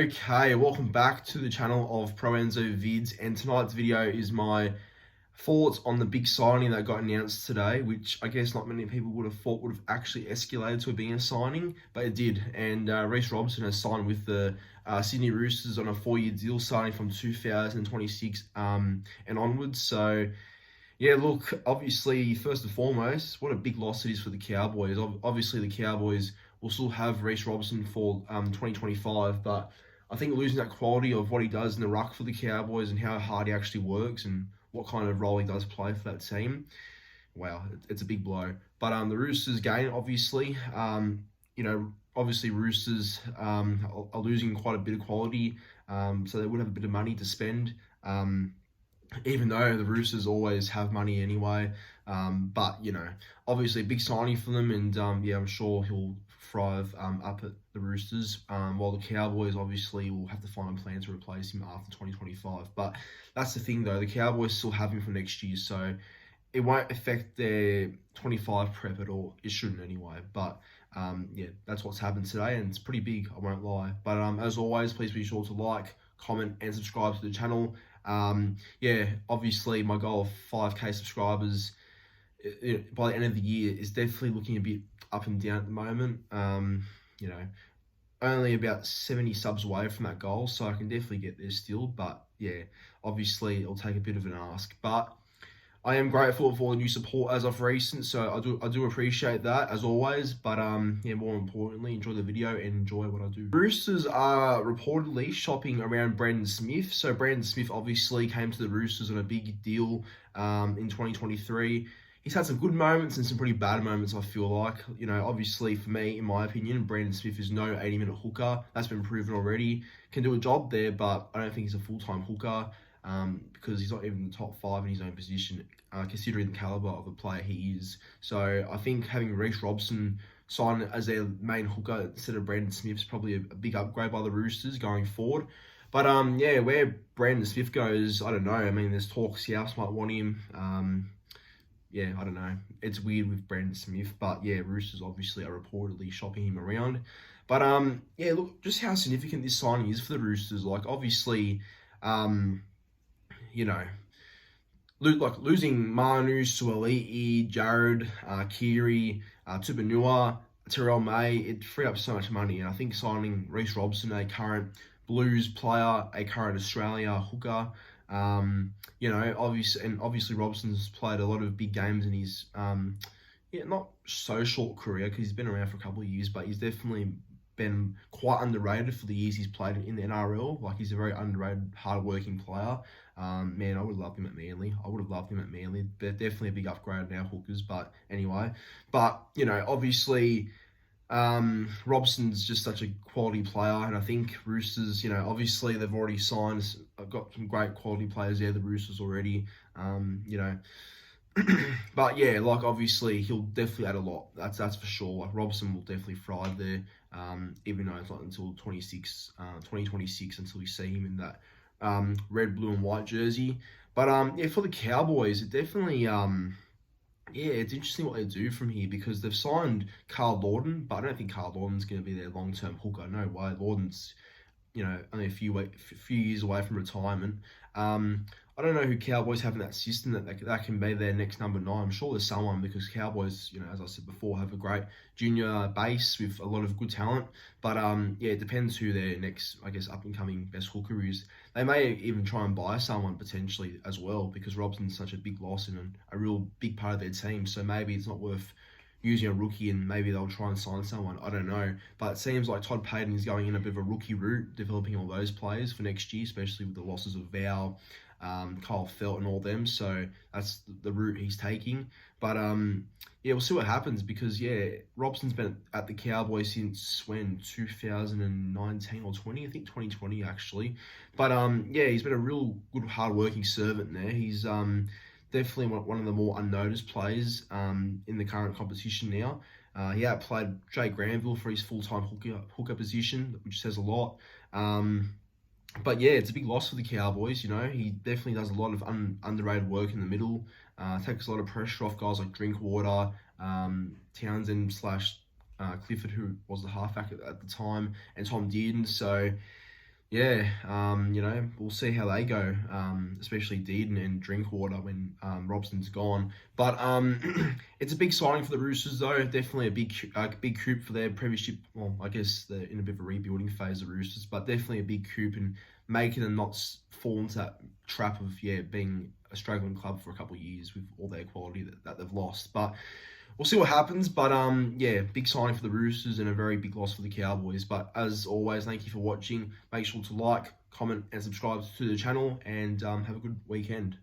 Okay, welcome back to the channel of Pro Enzo Vids, and tonight's video is my thoughts on the big signing that got announced today, which I guess not many people would have thought would have actually escalated to it being a signing, but it did. And Reece Robson has signed with the Sydney Roosters on a 4-year deal starting from 2026 and onwards. So yeah, look, obviously, first and foremost, what a big loss it is for the Cowboys. Obviously, the Cowboys will still have Reece Robson for 2025, but I think losing that quality of what he does in the ruck for the Cowboys and how hard he actually works and what kind of role he does play for that team, wow, it's a big blow. But the Roosters gain, obviously. Obviously, Roosters are losing quite a bit of quality, so they would have a bit of money to spend. Even though the Roosters always have money anyway. But, obviously a big signing for them, and I'm sure he'll thrive up at the Roosters, while the Cowboys obviously will have to find a plan to replace him after 2025. But that's the thing, though. The Cowboys still have him for next year, so it won't affect their 25 prep at all. It shouldn't anyway. But that's what's happened today, and it's pretty big, I won't lie. But as always, please be sure to like, comment, and subscribe to the channel. Obviously my goal of 5k subscribers by the end of the year is definitely looking a bit up and down at the moment. Only about 70 subs away from that goal, so I can definitely get there still. But yeah, obviously it'll take a bit of an ask, but I am grateful for all the new support as of recent, so I do appreciate that as always. But more importantly, enjoy the video and enjoy what I do. Roosters are reportedly shopping around Brandon Smith. So Brandon Smith obviously came to the Roosters on a big deal in 2023. He's had some good moments and some pretty bad moments, I feel like. Obviously for me, in my opinion, Brandon Smith is no 80-minute hooker. That's been proven already. Can do a job there, but I don't think he's a full-time hooker. Because he's not even in the top 5 in his own position, considering the caliber of the player he is. So I think having Reece Robson sign as their main hooker instead of Brandon Smith is probably a big upgrade by the Roosters going forward. But where Brandon Smith goes, I don't know. I mean, there's talk South might want him. I don't know. It's weird with Brandon Smith, but yeah, Roosters obviously are reportedly shopping him around. But look, just how significant this signing is for the Roosters. Like, obviously, losing Manu, Suoli'i, Jared, Kiri, Tupanua, Terrell May, it freed up so much money. And I think signing Reece Robson, a current Blues player, a current Australia hooker, obviously Robson's played a lot of big games in his not so short career, because he's been around for a couple of years, but he's definitely been quite underrated for the years he's played in the NRL. Like, he's a very underrated, hard-working player. I would have loved him at Manly. They're definitely a big upgrade now, hookers. But anyway, obviously, Robson's just such a quality player, and I think Roosters, obviously they've already signed, got some great quality players there, the Roosters already, but yeah, like, obviously he'll definitely add a lot. That's for sure. Like, Robson will definitely thrive there, even though it's not until 2026 until we see him in that red, blue, and white jersey. But for the Cowboys, it definitely it's interesting what they do from here, because they've signed Carl Lawton, but I don't think Carl Lawton's going to be their long-term hooker. No way. Lawton's only a few years away from retirement. I don't know who Cowboys have in that system that can be their next number 9. I'm sure there's someone, because Cowboys, as I said before, have a great junior base with a lot of good talent. But it depends who their next, I guess, up-and-coming best hooker is. They may even try and buy someone potentially as well, because Robson's such a big loss and a real big part of their team. So maybe it's not worth using a rookie, and maybe they'll try and sign someone. I don't know. But it seems like Todd Payten is going in a bit of a rookie route, developing all those players for next year, especially with the losses of Val, Kyle Felt, and all them. So that's the route he's taking. But we'll see what happens, because Robson's been at the Cowboys since when, 2019 or 20, I think 2020 actually. But he's been a real good, hard-working servant there. He's definitely one of the more unnoticed players in the current competition now. He outplayed Jake Granville for his full-time hooker position, which says a lot. But it's a big loss for the Cowboys. He definitely does a lot of underrated work in the middle. Takes a lot of pressure off guys like Drinkwater, Townsend / Clifford, who was the halfback at the time, and Tom Dearden. So Yeah, we'll see how they go, especially Deedon and Drinkwater when Robson's gone. But it's a big signing for the Roosters, though. Definitely a big coup for their premiership. Well, I guess they're in a bit of a rebuilding phase, the Roosters, but definitely a big coup and making them not fall into that trap of being a struggling club for a couple of years with all their quality that they've lost. But we'll see what happens. But big signing for the Roosters and a very big loss for the Cowboys. But as always, thank you for watching. Make sure to like, comment, and subscribe to the channel, and have a good weekend.